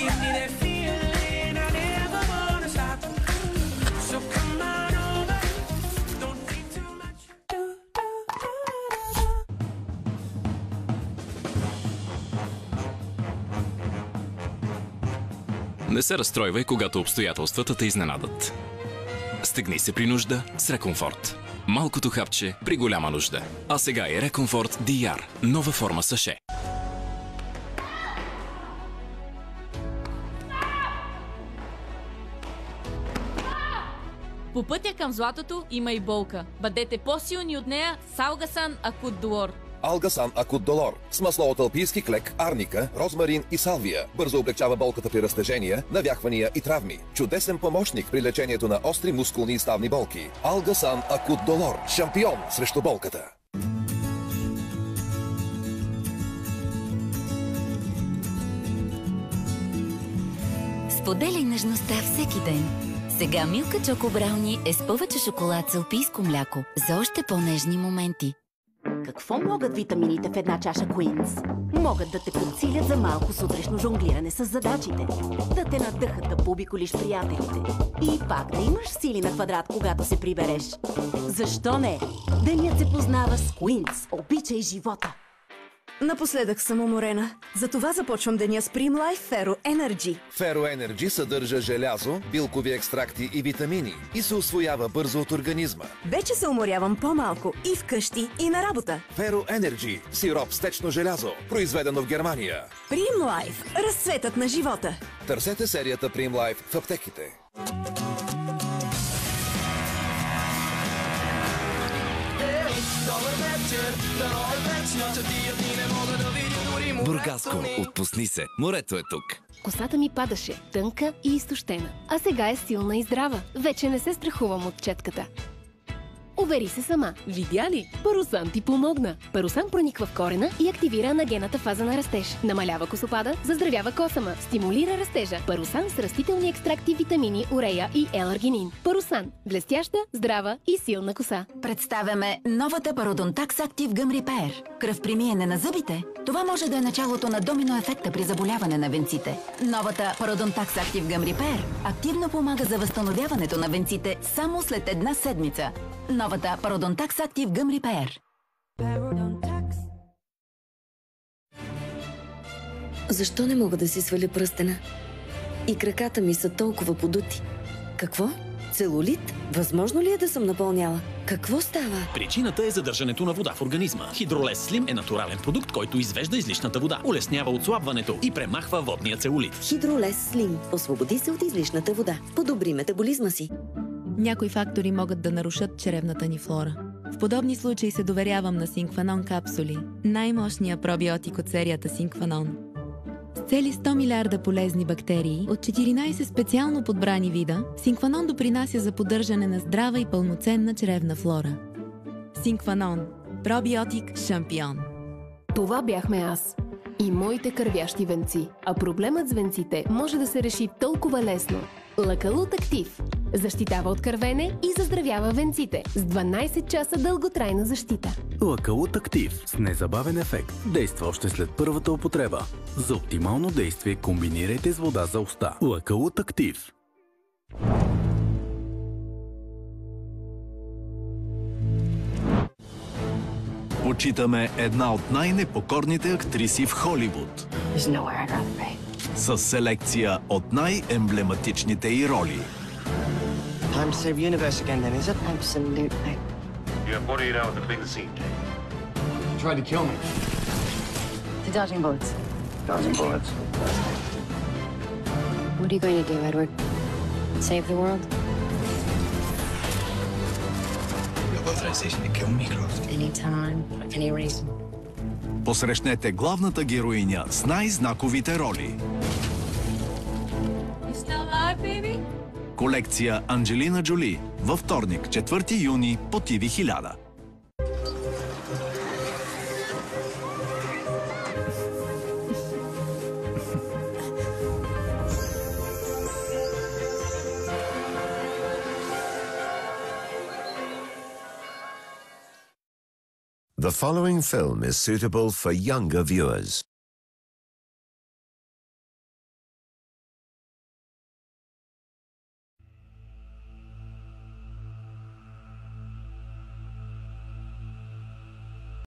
give me that feeling I never wanna stop. So come on over, don't think too much. Не се разстройвай, когато обстоятелствата те изненадат. Стегни се при нужда с Рекомфорт. Малкото хапче при голяма нужда. А сега е Рекомфорт DR. Нова форма саше. По пътя към златото има и болка. Бъдете по-силни от нея с Алгасан Акут Долор. Алгасан Акут Долор с масло от алпийски клек, арника, розмарин и салвия. Бързо облегчава болката при разтежения, навяхвания и травми. Чудесен помощник при лечението на остри мускулни и ставни болки. Алгасан Акут Долор. Шампион срещу болката. Споделяй нежността всеки ден. Сега Милка Чоко Брауни е с повече шоколад с алпийско мляко за още по-нежни моменти. Какво могат витамините в една чаша Queens? Могат да те подсилят за малко сутрешно жонглиране с задачите, да те надъхат да пообиколиш приятелите и пак да имаш сили на квадрат, когато се прибереш. Защо не? Денят се познава с Queens. Обичай живота! Напоследък съм уморена. Затова започвам деня с Primlife Ferro Energy. Ferro Energy съдържа желязо, билкови екстракти и витамини и се усвоява бързо от организма. Вече се уморявам по-малко и вкъщи, и на работа. Ferro Energy – сироп с течно желязо, произведено в Германия. Primlife – разцветът на живота. Търсете серията Primlife в аптеките. Бургаско, отпусни се. Морето е тук. Косата ми падаше, тънка и изтощена. А сега е силна и здрава. Вече не се страхувам от четката. Увери се сама. Видя ли? Парусан ти помогна. Парусан прониква в корена и активира анагенната фаза на растеж. Намалява косопада, заздравява косама, стимулира растежа. Парусан с растителни екстракти, витамини, урея и L-аргинин. Парусан. Блестяща, здрава и силна коса. Представяме новата Пародонтакс Актив Гъм Репеер. Кръвпремиене на зъбите? Това може да е началото на домино ефекта при заболяване на венците. Новата Пародонтакс Актив Гъм Репеер активно помага за възстановяването на венците само след една седмица. Новата Пародонтакс Актив Гъм Репеер. Защо не мога да си сваля пръстена? И краката ми са толкова подути. Какво? Целулит? Възможно ли е да съм напълняла? Какво става? Причината е задържането на вода в организма. Хидролес Слим е натурален продукт, който извежда излишната вода, улеснява отслабването и премахва водния целулит. Хидролес Слим. Освободи се от излишната вода. Подобри метаболизма си. Някои фактори могат да нарушат чревната ни флора. В подобни случаи се доверявам на Синкванон капсули, най-мощния пробиотик от серията Синкванон. С цели 100 милиарда полезни бактерии от 14 специално подбрани вида, Синкванон допринася за поддържане на здрава и пълноценна чревна флора. Синкванон. Пробиотик шампион. Това бяхме аз и моите кървящи венци. А проблемът с венците може да се реши толкова лесно. Лакалут Актив защитава от кървене и заздравява венците с 12 часа дълготрайна защита. Лакалут Актив с незабавен ефект. Действа още след първата употреба. За оптимално действие комбинирайте с вода за уста. Лакалут Актив. Почитаме една от най-непокорните актриси в Холивуд. С селекция от най-емблематичните й роли. Time to save the universe again, then, is it? Absolutely. You have 48 hours to clean the scene, Jane. You tried to kill me. The dodging bullets. Dodging bullets. What are you going to do, Edward? Save the world? You have authorization to kill me, Croft. Anytime, for any reason. Посрещнете главната героиня с най-знаковите роли. You still alive, baby? Колекция Анджелина Джоли. Във вторник, 4 юни по ТВ 1000. The following film is suitable for younger viewers.